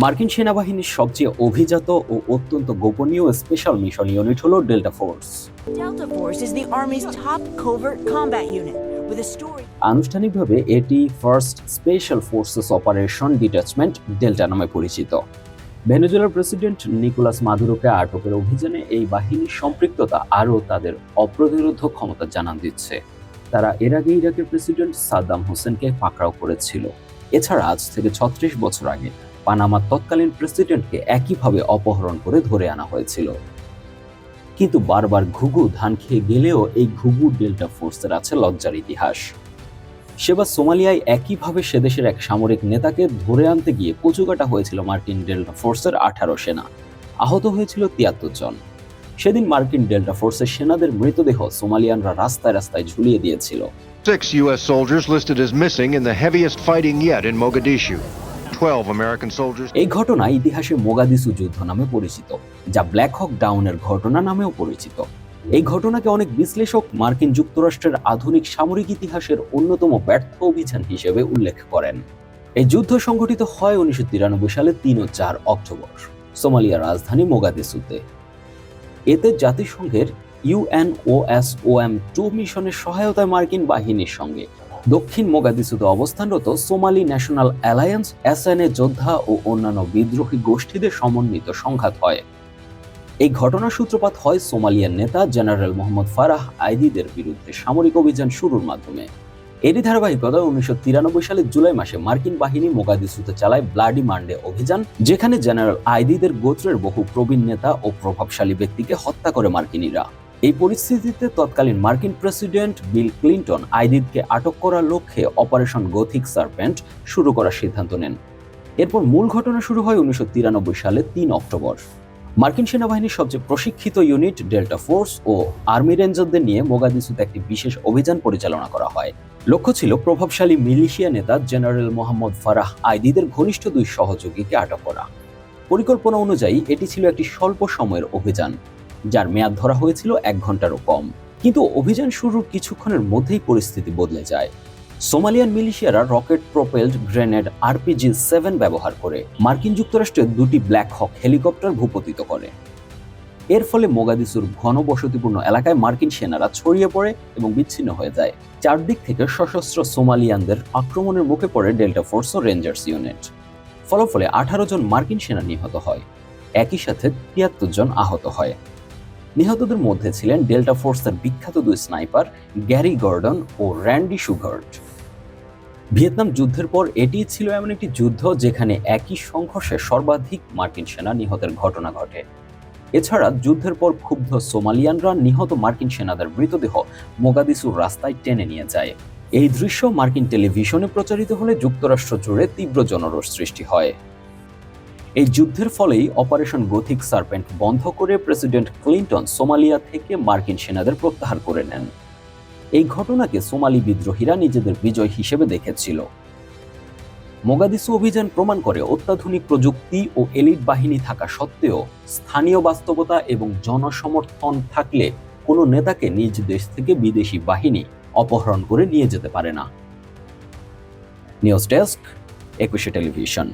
মার্কিন সেনাবাহিনীর সবচেয়ে অভিজাত ও অত্যন্ত গোপনীয় স্পেশাল মিশন ইউনিট হলো delta force. Delta Force is the Army's top covert combat unit with a story. আনুষ্ঠানিকভাবে এটি first special forces operation detachment delta নামে পরিচিত। ভেনেজুয়েলার প্রেসিডেন্ট নিকোলাস মাদুরোকে আটকের অভিযানে এই বাহিনীর সম্পৃক্ততা আরও তাদের অপ্রতিরোধ ক্ষমতা জানান দিচ্ছে। তারা এর আগে ইরাকের প্রেসিডেন্ট সাদ্দাম হোসেনকে পাকড়াও করেছিল। এছাড়া আজ থেকে ৩৬ বছর আগে পানামার তৎকালীন প্রেসিডেন্টকে একইভাবে অপহরণ করে ধরে আনা হয়েছিল। কিন্তু বারবার ঘুঘু ধান খেয়ে গেলেও এই ঘুঘু ডেল্টা ফোর্সের আছে লজ্জার ইতিহাস। সেবার সোমালিয়ায় একইভাবে সেদেশের এক সামরিক নেতাকে ধরে আনতে গিয়ে কচুকাটা হয়েছিল মার্কিন ডেল্টা ফোর্সের 18 সেনা। আহত হয়েছিল 73 জন। সেদিন মার্কিন ডেল্টা ফোর্সের সেনাদের মৃতদেহ সোমালিয়ানরা রাস্তায় রাস্তায় ঝুলিয়ে দিয়েছিল। 6 U.S. soldiers listed as missing in the heaviest fighting yet in Mogadishu. 12 American soldiers. এই ঘটনা ইতিহাসে মোগাদিসু যুদ্ধ নামে পরিচিত, যা ব্ল্যাক হক ডাউনের ঘটনা নামেও পরিচিত। এই ঘটনাকে অনেক বিশ্লেষক মার্কিন যুক্তরাষ্ট্রের আধুনিক সামরিক ইতিহাসের অন্যতম ব্যর্থ অভিযান হিসেবে উল্লেখ করেন। এই যুদ্ধ সংঘটিত হয় 1993 সালে 3 ও 4 অক্টোবর সোমালিয়ার রাজধানী মোগাদিসুতে। এতে জাতিসংঘের UNOSOM-2 মিশনের সহায়তায় মার্কিন বাহিনীর সঙ্গে দক্ষিণ মোগাদিসুতে অবস্থানরত সোমালি ন্যাশনাল অ্যালায়েন্স SNA যোদ্ধা ও অন্যান্য বিদ্রোহী গোষ্ঠীদের সমন্বিত সংঘাত হয়। এই ঘটনার সূত্রপাত হয় সোমালিয়ার নেতা জেনারেল মোহাম্মদ ফারাহ আইদিদের বিরুদ্ধে সামরিক অভিযান শুরুর মাধ্যমে। এরই ধারাবাহিকতায় 1993 সালের জুলাই মাসে মার্কিন বাহিনী মোগাদিসুতে চালায় ব্লাডি মানডে অভিযান, যেখানে জেনারেল আইদিদের গোত্রের বহু প্রবীণ নেতা ও প্রভাবশালী ব্যক্তিকে হত্যা করে মার্কিনীরা। এই পরিস্থিতিতে তৎকালীন মার্কিন প্রেসিডেন্ট বিল ক্লিন্টন আইদিদকে আটক করার লক্ষ্যে অপারেশন গথিক সার্পেন্ট শুরু করার সিদ্ধান্ত নেন। এরপর মূল ঘটনা শুরু হয় 1993 সালে 3 অক্টোবর। মার্কিন সেনাবাহিনীর সবচেয়ে প্রশিক্ষিত ইউনিট ডেল্টা ফোর্স ও আর্মি রেঞ্জারদের নিয়ে মোগাদিসুতে একটি বিশেষ অভিযান পরিচালনা করা হয়। লক্ষ্য ছিল প্রভাবশালী মিলিশিয়া নেতা জেনারেল মোহাম্মদ ফারাহ আইদিদের ঘনিষ্ঠ 2 সহযোগীকে আটক করা। পরিকল্পনা অনুযায়ী এটি ছিল একটি স্বল্প সময়ের অভিযান, যার মেয়াদ ধরা হয়েছিল 1 ঘন্টারও কম। কিন্তু অভিযান শুরুর কিছুক্ষণের মধ্যেই পরিস্থিতি বদলে যায়। সোমালিয়ান মিলিশিয়ারা রকেট প্রোপেলড গ্রেনেড RPG-7 ব্যবহার করে মার্কিন যুক্তরাষ্ট্রের 2টি ব্ল্যাক হক হেলিকপ্টার ভূপতিত করে। এর ফলে মোগাদিসুর ঘনবসতিপূর্ণ এলাকায় মার্কিন সেনারা ছড়িয়ে পড়ে এবং বিচ্ছিন্ন হয়ে যায়। চারদিক থেকে সশস্ত্র সোমালিয়ানদের আক্রমণের মুখে পড়ে ডেল্টা ফোর্স ও রেঞ্জার্স ইউনিট। ফলাফলে 18 জন মার্কিন সেনা নিহত হয়, একই সাথে 73 জন আহত হয়। নিহতদের মধ্যে ছিলেন ডেল্টা ফোর্সের বিখ্যাত 2 স্নাইপার গ্যারি গর্ডন ও র্যান্ডি সুগার্ট। ভিয়েতনাম যুদ্ধের পর এটি ছিল এমন একটি যুদ্ধ যেখানে একই সংঘর্ষে সর্বাধিক মার্কিন সেনা নিহতের ঘটনা ঘটে। এছাড়া যুদ্ধের পর ক্ষুব্ধ সোমালিয়ানরা নিহত মার্কিন সেনাদের মৃতদেহ মোগাদিসুর রাস্তায় টেনে নিয়ে যায়। এই দৃশ্য মার্কিন টেলিভিশনে প্রচারিত হলে যুক্তরাষ্ট্র জুড়ে তীব্র জনরোষ সৃষ্টি হয়। এই যুদ্ধের ফলেই অপারেশন গথিক সার্পেন্ট বন্ধ করে প্রেসিডেন্ট ক্লিন্টন সোমালিয়া থেকে মার্কিন সেনাদের প্রত্যাহার করে নেন। এই ঘটনাকে সোমালি বিদ্রোহীরা নিজেদের বিজয় হিসেবে দেখেছিল। মোগাদিসু অভিযান প্রমাণ করে অত্যাধুনিক প্রযুক্তি ও এলিট বাহিনী থাকা সত্ত্বেও স্থানীয় বাস্তবতা এবং জনসমর্থন থাকলে কোনো নেতাকে নিজ দেশ থেকে বিদেশি বাহিনী অপহরণ করে নিয়ে যেতে পারে না। News desk, 21 television.